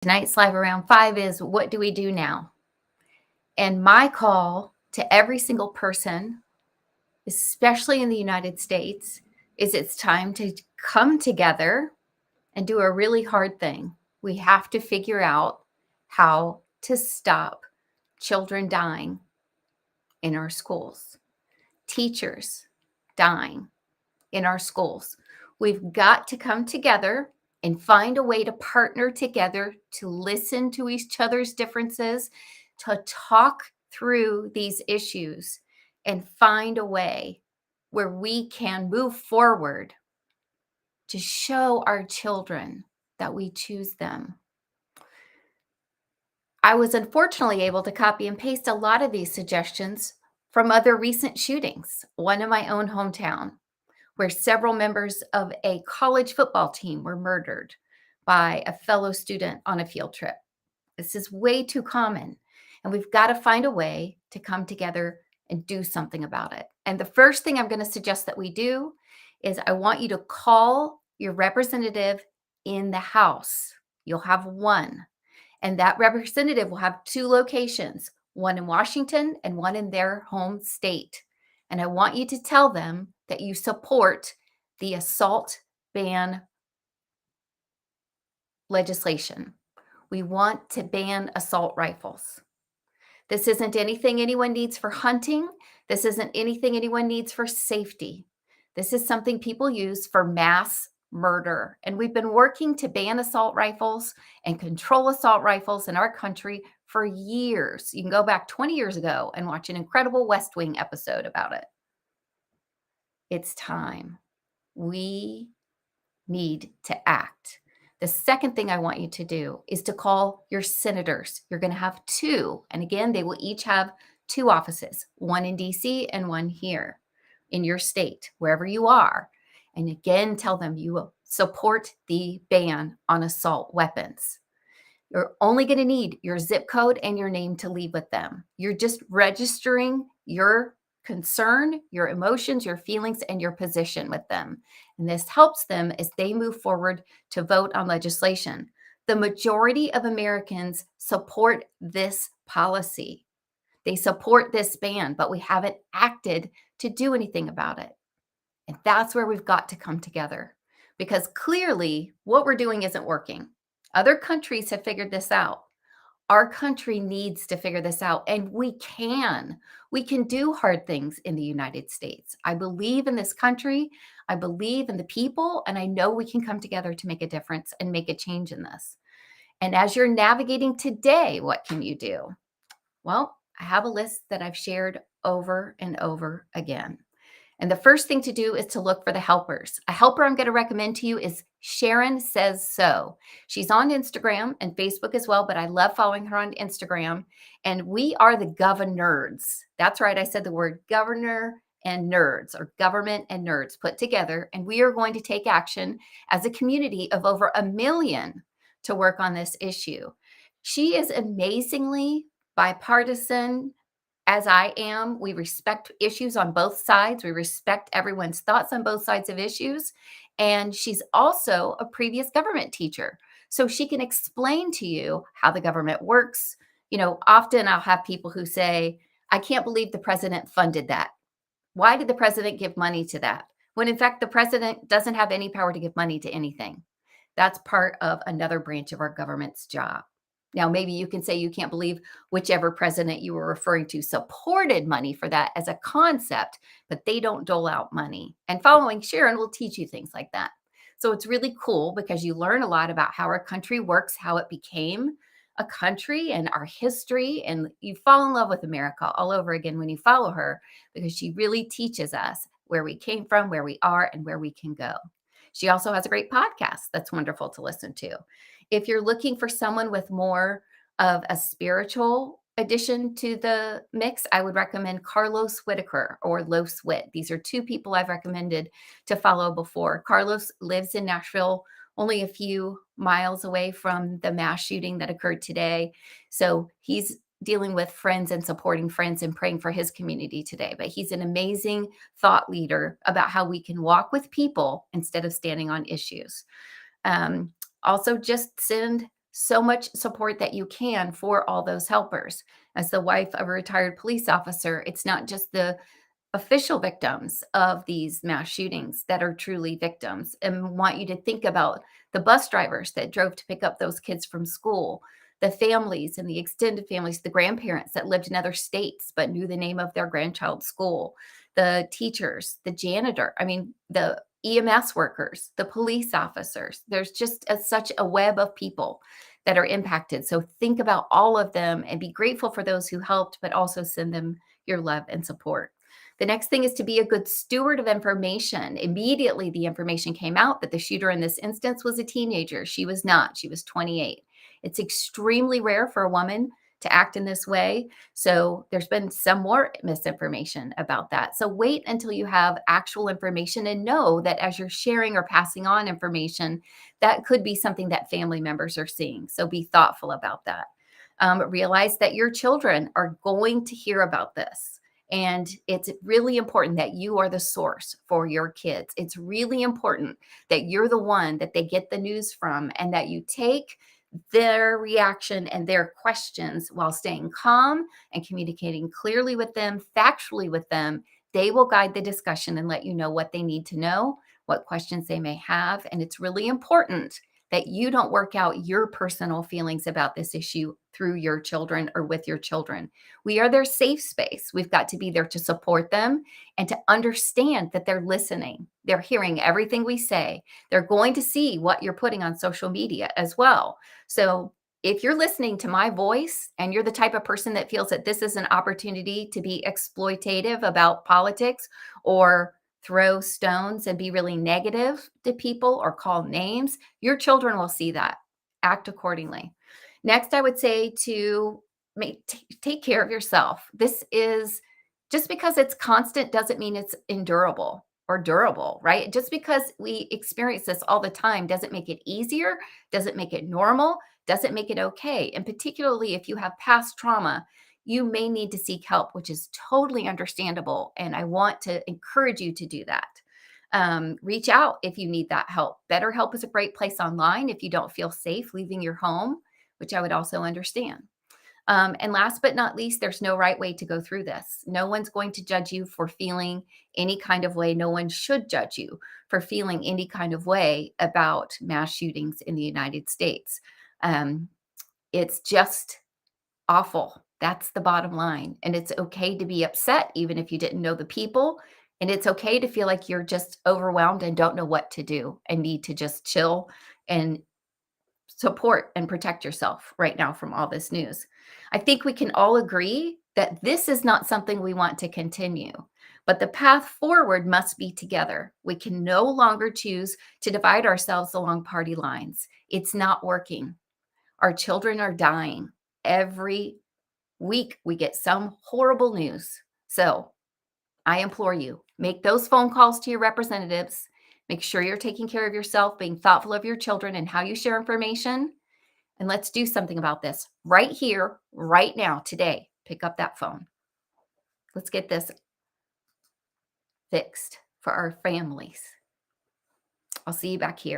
Tonight's live around 5 is what do we do now? And my call to every single person, especially in the United States, is it's time to come together and do a really hard thing. We have to figure out how to stop children dying in our schools, teachers dying in our schools. We've got to come together and find a way to partner together, to listen to each other's differences, to talk through these issues and find a way where we can move forward to show our children that we choose them. I was unfortunately able to copy and paste a lot of these suggestions from other recent shootings, one in my own hometown, where several members of a college football team were murdered by a fellow student on a field trip. This is way too common, and we've got to find a way to come together and do something about it. And the first thing I'm going to suggest that we do is I want you to call your representative in the House. You'll have one, and that representative will have two locations, one in Washington and one in their home state. And I want you to tell them that you support the assault ban legislation. We want to ban assault rifles. This isn't anything anyone needs for hunting. This isn't anything anyone needs for safety. This is something people use for mass murder. And we've been working to ban assault rifles and control assault rifles in our country for years. You can go back 20 years ago and watch an incredible West Wing episode about it. It's time. We need to act. The second thing I want you to do is to call your senators. You're going to have two. And again, they will each have two offices, one in DC and one here in your state, wherever you are. And again, tell them you will support the ban on assault weapons. You're only going to need your zip code and your name to leave with them. You're just registering your concern, your emotions, your feelings, and your position with them. And this helps them as they move forward to vote on legislation. The majority of Americans support this policy. They support this ban, but we haven't acted to do anything about it. And that's where we've got to come together, because clearly what we're doing isn't working. Other countries have figured this out. Our country needs to figure this out, and we can. We can do hard things in the United States. I believe in this country. I believe in the people, and I know we can come together to make a difference and make a change in this. And as you're navigating today, what can you do? Well, I have a list that I've shared over and over again. And the first thing to do is to look for the helpers. A helper I'm going to recommend to you is SharonSaysSo. She's on Instagram and Facebook as well, but I love following her on Instagram. And we are the Governerds. That's right. I said the word governor and nerds, or government and nerds put together. And we are going to take action as a community of over 1 million to work on this issue. She is amazingly bipartisan, as I am. We respect issues on both sides. We respect everyone's thoughts on both sides of issues. And she's also a previous government teacher. So she can explain to you how the government works. You know, often I'll have people who say, I can't believe the president funded that. Why did the president give money to that? When in fact, the president doesn't have any power to give money to anything. That's part of another branch of our government's job. Now, maybe you can say you can't believe whichever president you were referring to supported money for that as a concept, but they don't dole out money. And following Sharon will teach you things like that. So it's really cool because you learn a lot about how our country works, how it became a country and our history. And you fall in love with America all over again when you follow her, because she really teaches us where we came from, where we are, and where we can go. She also has a great podcast that's wonderful to listen to. If you're looking for someone with more of a spiritual addition to the mix, I would recommend Carlos Whitaker or Los Wit. These are two people I've recommended to follow before. Carlos lives in Nashville, only a few miles away from the mass shooting that occurred today. So he's dealing with friends and supporting friends and praying for his community today. But he's an amazing thought leader about how we can walk with people instead of standing on issues. Also, just send so much support that you can for all those helpers. As the wife of a retired police officer, it's not just the official victims of these mass shootings that are truly victims, and want you to think about the bus drivers that drove to pick up those kids from school, the families and the extended families, the grandparents that lived in other states but knew the name of their grandchild's school, the teachers, the janitor, I mean, the EMS workers, the police officers. There's just such a web of people that are impacted. So think about all of them and be grateful for those who helped, but also send them your love and support. The next thing is to be a good steward of information. Immediately, the information came out that the shooter in this instance was a teenager. She was not, she was 28. It's extremely rare for a woman to act in this way. So there's been some more misinformation about that. So wait until you have actual information and know that as you're sharing or passing on information, that could be something that family members are seeing. So be thoughtful about that. Realize that your children are going to hear about this. And it's really important that you are the source for your kids. It's really important that you're the one that they get the news from and that you take their reaction and their questions while staying calm and communicating clearly with them, factually with them. They will guide the discussion and let you know what they need to know, what questions they may have. And it's really important that you don't work out your personal feelings about this issue through your children or with your children. We are their safe space. We've got to be there to support them and to understand that they're listening. They're hearing everything we say. They're going to see what you're putting on social media as well. So if you're listening to my voice and you're the type of person that feels that this is an opportunity to be exploitative about politics or throw stones and be really negative to people or call names, your children will see that. Act accordingly. Next, I would say to take care of yourself. This is just because it's constant doesn't mean it's endurable or durable, right? Just because we experience this all the time doesn't make it easier, doesn't make it normal, doesn't make it okay. And particularly if you have past trauma, you may need to seek help, which is totally understandable. And I want to encourage you to do that. Reach out if you need that help. BetterHelp is a great place online if you don't feel safe leaving your home, which I would also understand. And last but not least, there's no right way to go through this. No one's going to judge you for feeling any kind of way. No one should judge you for feeling any kind of way about mass shootings in the United States. Um, it's just awful. That's the bottom line. And it's okay to be upset, even if you didn't know the people. And it's okay to feel like you're just overwhelmed and don't know what to do and need to just chill and support and protect yourself right now from all this news. I think we can all agree that this is not something we want to continue, but the path forward must be together. We can no longer choose to divide ourselves along party lines. It's not working. Our children are dying. Every week we get some horrible news. So I implore you, make those phone calls to your representatives. Make sure you're taking care of yourself, being thoughtful of your children and how you share information. And let's do something about this right here, right now, today. Pick up that phone. Let's get this fixed for our families. I'll see you back here.